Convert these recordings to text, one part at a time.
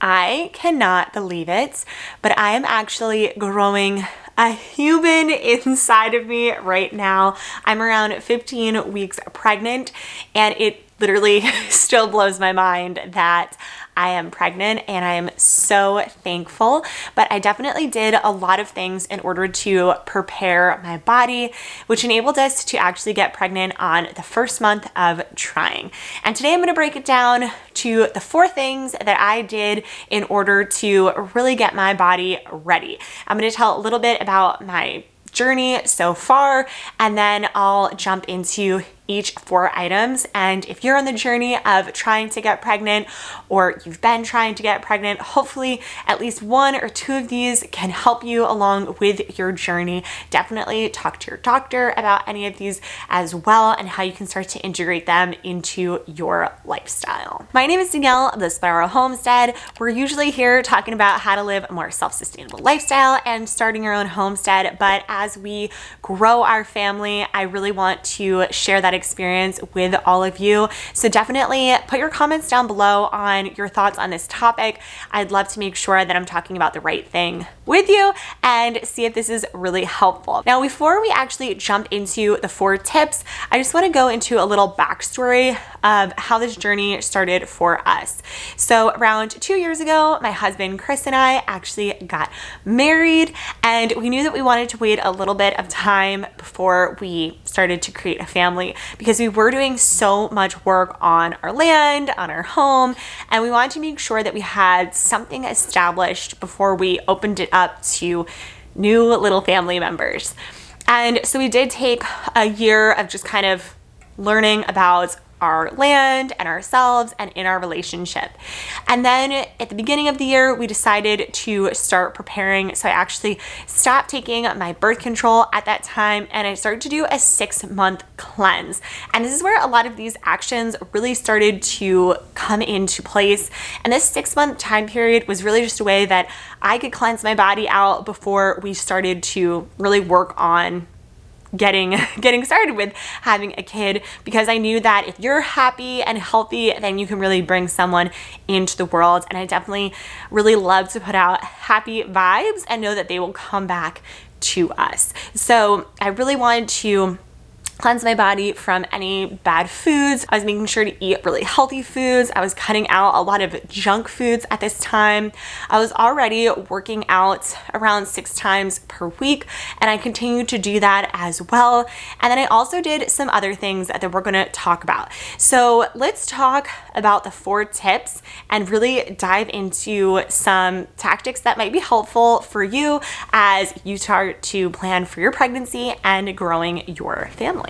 I cannot believe it, but I am actually growing a human inside of me right now. I'm around 15 weeks pregnant, and it literally still blows my mind that I am pregnant, and I am so thankful. But I definitely did a lot of things in order to prepare my body, which enabled us to actually get pregnant on the first month of trying. And today I'm going to break it down to the 4 things that I did in order to really get my body ready. I'm going to tell a little bit about my journey so far, and then I'll jump into each 4 items. And if you're on the journey of trying to get pregnant, or you've been trying to get pregnant, hopefully at least 1 or 2 of these can help you along with your journey. Definitely talk to your doctor about any of these as well, and how you can start to integrate them into your lifestyle. My name is Danielle of the Spiral Homestead. We're usually here talking about how to live a more self-sustainable lifestyle and starting your own homestead, but as we grow our family, I really want to share that experience with all of you. So definitely put your comments down below on your thoughts on this topic. I'd love to make sure that I'm talking about the right thing with you and see if this is really helpful. Now, before we actually jump into the 4 tips, I just want to go into a little backstory of how this journey started for us. So around 2 years ago, my husband Chris and I actually got married, and we knew that we wanted to wait a little bit of time before we started to create a family, because we were doing so much work on our land, on our home, and we wanted to make sure that we had something established before we opened it up to new little family members. And so we did take a year of just kind of learning about our land and ourselves and in our relationship. And then at the beginning of the year, we decided to start preparing. So I actually stopped taking my birth control at that time, and I started to do a 6-month cleanse. And this is where a lot of these actions really started to come into place. And this 6-month time period was really just a way that I could cleanse my body out before we started to really work on getting started with having a kid, because I knew that if you're happy and healthy, then you can really bring someone into the world. And I definitely really love to put out happy vibes and know that they will come back to us. So I really wanted to cleanse my body from any bad foods. I was making sure to eat really healthy foods. I was cutting out a lot of junk foods at this time. I was already working out around 6 times per week, and I continued to do that as well. And then I also did some other things that we're going to talk about. So let's talk about the 4 tips and really dive into some tactics that might be helpful for you as you start to plan for your pregnancy and growing your family.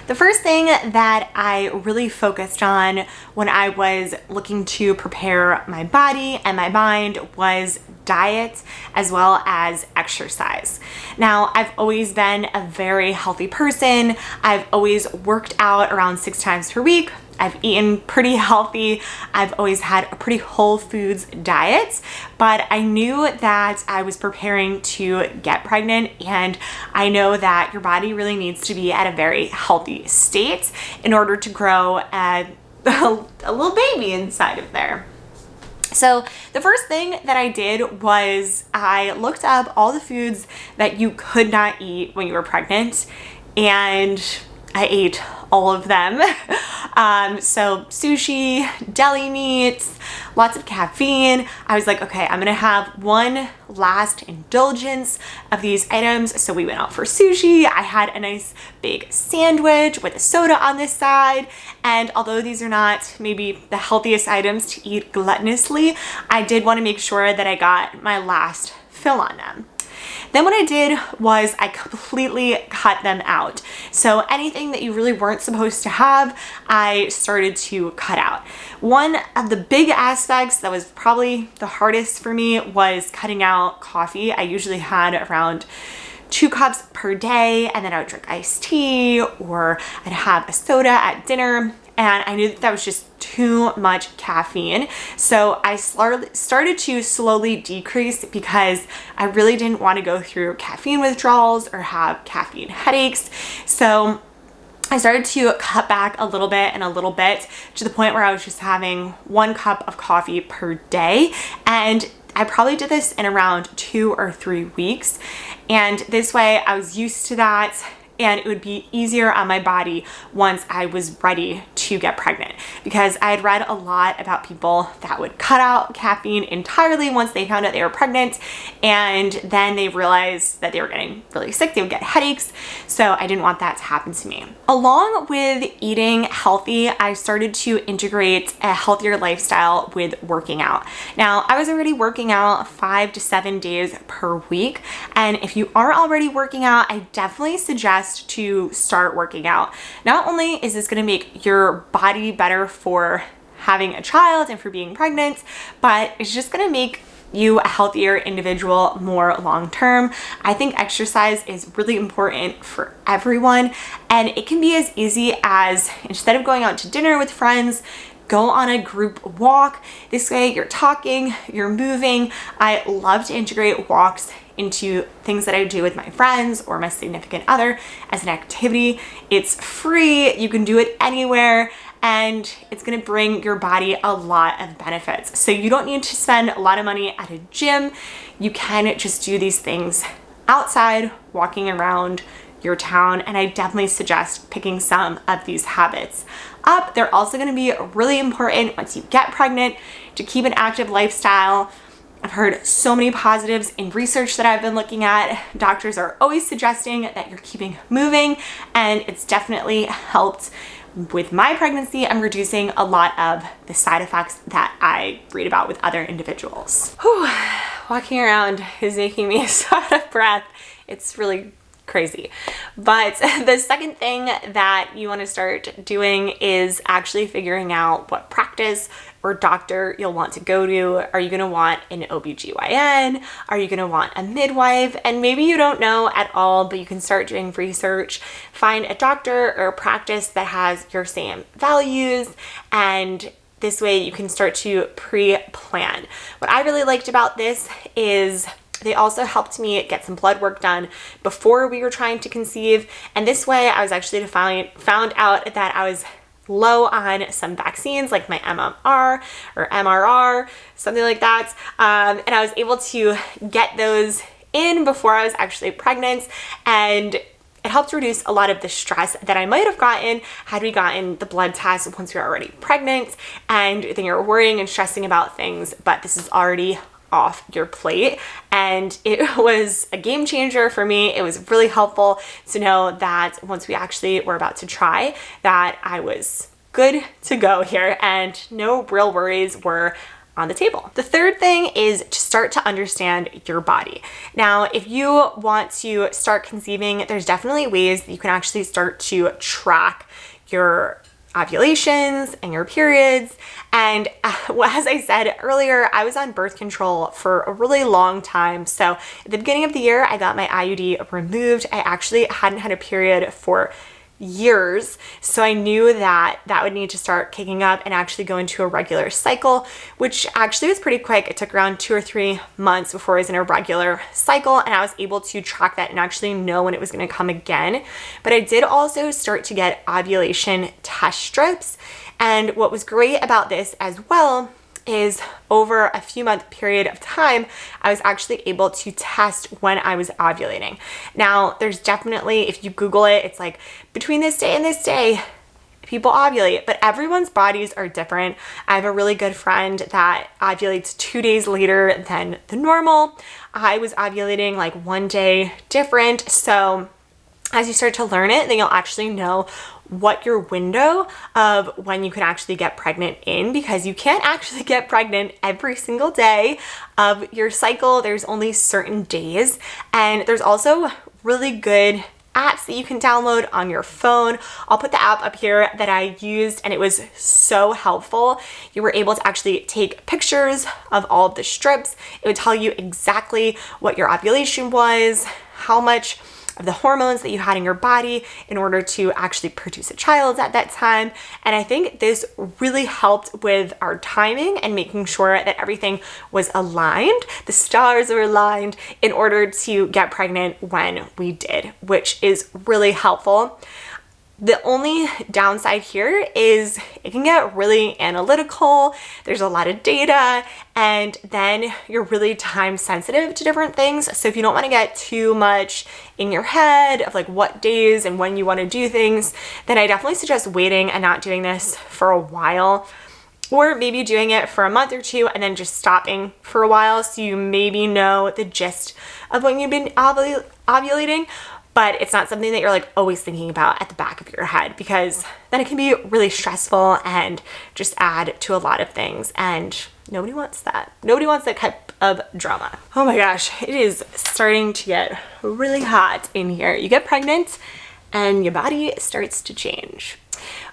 The first thing that I really focused on when I was looking to prepare my body and my mind was diet as well as exercise. Now, I've always been a very healthy person. I've always worked out around 6 times per week. I've eaten pretty healthy. I've always had a pretty whole foods diet, but I knew that I was preparing to get pregnant, and I know that your body really needs to be at a very healthy state in order to grow a little baby inside of there. So the first thing that I did was I looked up all the foods that you could not eat when you were pregnant, and I ate all of them. So sushi, deli meats, lots of caffeine. I was like, okay, I'm gonna have one last indulgence of these items. So we went out for sushi. I had a nice big sandwich with a soda on this side. And although these are not maybe the healthiest items to eat gluttonously, I did want to make sure that I got my last fill on them. Then what I did was I completely cut them out. So anything that you really weren't supposed to have, I started to cut out. One of the big aspects that was probably the hardest for me was cutting out coffee. I usually had around 2 cups per day, and then I would drink iced tea, or I'd have a soda at dinner. And I knew that was just too much caffeine. So I started to slowly decrease because I really didn't want to go through caffeine withdrawals or have caffeine headaches. So I started to cut back a little bit and a little bit to the point where I was just having 1 cup of coffee per day. And I probably did this in around 2 or 3 weeks. And this way I was used to that, and it would be easier on my body once I was ready to get pregnant, because I had read a lot about people that would cut out caffeine entirely once they found out they were pregnant, and then they realized that they were getting really sick, they would get headaches. So I didn't want that to happen to me. Along with eating healthy, I started to integrate a healthier lifestyle with working out. Now, I was already working out 5 to 7 days per week, and if you are already working out, I definitely suggest to start working out. Not only is this going to make your body better for having a child and for being pregnant, but it's just going to make you a healthier individual more long term. I think exercise is really important for everyone, and it can be as easy as, instead of going out to dinner with friends, go on a group walk. This way you're talking, you're moving. I love to integrate walks into things that I do with my friends or my significant other as an activity. It's free, you can do it anywhere, and it's gonna bring your body a lot of benefits. So you don't need to spend a lot of money at a gym. You can just do these things outside, walking around your town, and I definitely suggest picking some of these habits up. They're also gonna be really important once you get pregnant to keep an active lifestyle. I've heard so many positives in research that I've been looking at. Doctors are always suggesting that you're keeping moving, and it's definitely helped with my pregnancy. I'm reducing a lot of the side effects that I read about with other individuals. Whew. Walking around is making me so out of breath. It's really crazy. But the second thing that you want to start doing is actually figuring out what practice or doctor you'll want to go to. Are you going to want an OBGYN? Are you going to want a midwife? And maybe you don't know at all, but you can start doing research. Find a doctor or a practice that has your same values, and this way you can start to pre-plan. What I really liked about this is they also helped me get some blood work done before we were trying to conceive. And this way I was actually found out that I was low on some vaccines like my MMR or MRR, something like that. And I was able to get those in before I was actually pregnant. And it helped reduce a lot of the stress that I might have gotten had we gotten the blood test once we were already pregnant. And then you're worrying and stressing about things, but this is already off your plate. And it was a game changer for me. It was really helpful to know that once we actually were about to try, that I was good to go here and no real worries were on the table. The third thing is to start to understand your body. Now, if you want to start conceiving, there's definitely ways that you can actually start to track your ovulations and your periods. And as I said earlier, I was on birth control for a really long time. So at the beginning of the year, I got my IUD removed. I actually hadn't had a period for years. So I knew that that would need to start kicking up and actually go into a regular cycle, which actually was pretty quick. It took around 2 or 3 months before I was in a regular cycle, and I was able to track that and actually know when it was going to come again. But I did also start to get ovulation test strips. And what was great about this as well is over a few month period of time, I was actually able to test when I was ovulating. Now, there's definitely, if you Google it, it's like between this day and this day, people ovulate, but everyone's bodies are different. I have a really good friend that ovulates 2 days later than the normal. I was ovulating like 1 day different. So as you start to learn it, then you'll actually know what your window of when you can actually get pregnant in, because you can't actually get pregnant every single day of your cycle. There's only certain days, and there's also really good apps that you can download on your phone. I'll put the app up here that I used, and it was so helpful. You were able to actually take pictures of all of the strips. It would tell you exactly what your ovulation was, how much of the hormones that you had in your body in order to actually produce a child at that time. And I think this really helped with our timing and making sure that everything was aligned. The stars were aligned in order to get pregnant when we did, which is really helpful. The only downside here is it can get really analytical. There's a lot of data, and then you're really time sensitive to different things. So if you don't want to get too much in your head of like what days and when you want to do things, then I definitely suggest waiting and not doing this for a while. Or maybe doing it for a month or two and then just stopping for a while so you maybe know the gist of when you've been ovulating. But it's not something that you're like always thinking about at the back of your head, because then it can be really stressful and just add to a lot of things, and nobody wants that. Nobody wants that type of drama. Oh my gosh, it is starting to get really hot in here. You get pregnant and your body starts to change.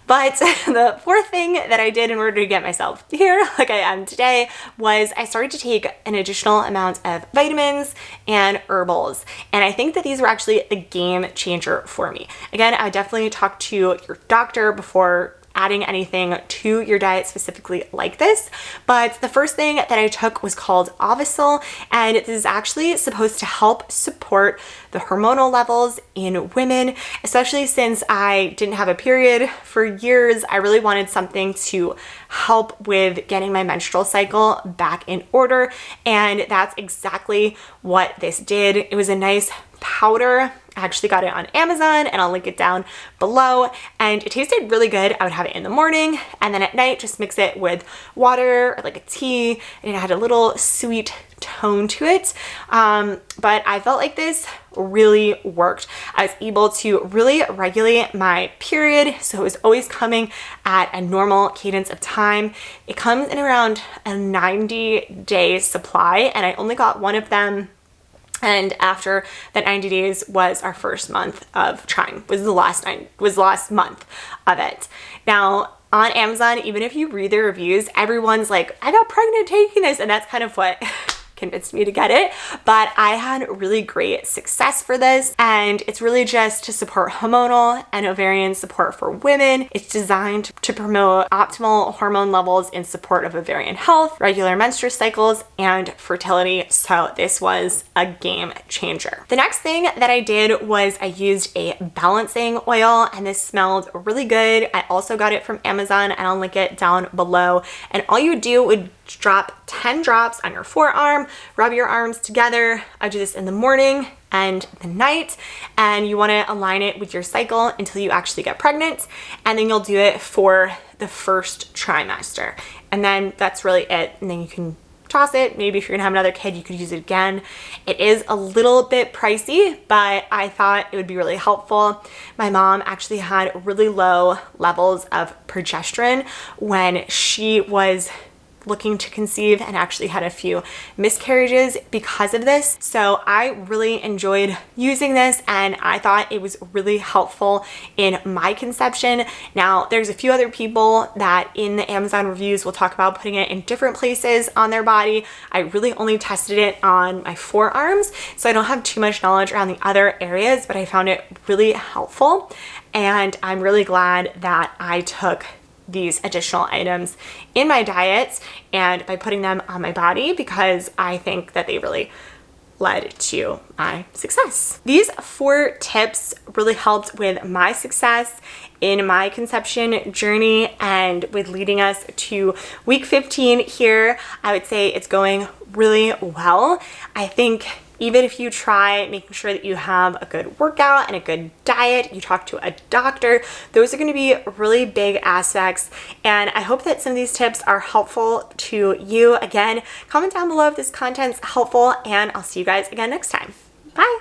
But the fourth thing that I did in order to get myself here, like I am today, was I started to take an additional amount of vitamins and herbals. And I think that these were actually the game changer for me. Again, I would definitely talk to your doctor before adding anything to your diet specifically like this. But the first thing that I took was called Ovisil, and this is actually supposed to help support the hormonal levels in women, especially since I didn't have a period for years. I really wanted something to help with getting my menstrual cycle back in order, and that's exactly what this did. It was a nice powder. I actually got it on Amazon, and I'll link it down below, and it tasted really good. I would have it in the morning, and then at night just mix it with water or like a tea, and it had a little sweet tone to it. But I felt like this really worked. I was able to really regulate my period, so it was always coming at a normal cadence of time. It comes in around a 90-day supply, and I only got one of them. And after that 90 days was our first month of trying, was the last month of it. Now, on Amazon, even if you read the reviews, everyone's like, I got pregnant taking this, and that's kind of what convinced me to get it. But I had really great success for this, and it's really just to support hormonal and ovarian support for women. It's designed to promote optimal hormone levels in support of ovarian health, regular menstrual cycles, and fertility. So this was a game changer. The next thing that I did was I used a balancing oil, and this smelled really good. I also got it from Amazon, and I'll link it down below. And all you would do would drop 10 drops on your forearm, rub your arms together. I do this in the morning and the night, and you want to align it with your cycle until you actually get pregnant, and then you'll do it for the first trimester, and then that's really it. And then you can toss it. Maybe if you're gonna have another kid, you could use it again. It is a little bit pricey, but I thought it would be really helpful. My mom actually had really low levels of progesterone when she was looking to conceive, and actually had a few miscarriages because of this. So I really enjoyed using this, and I thought it was really helpful in my conception. Now, there's a few other people that in the Amazon reviews will talk about putting it in different places on their body. I really only tested it on my forearms, so I don't have too much knowledge around the other areas, but I found it really helpful, and I'm really glad that I took these additional items in my diet and by putting them on my body, because I think that they really led to my success. These 4 tips really helped with my success in my conception journey, and with leading us to week 15 here, I would say it's going really well. I think even if you try making sure that you have a good workout and a good diet, you talk to a doctor, those are going to be really big aspects. And I hope that some of these tips are helpful to you. Again, comment down below if this content's helpful, and I'll see you guys again next time. Bye.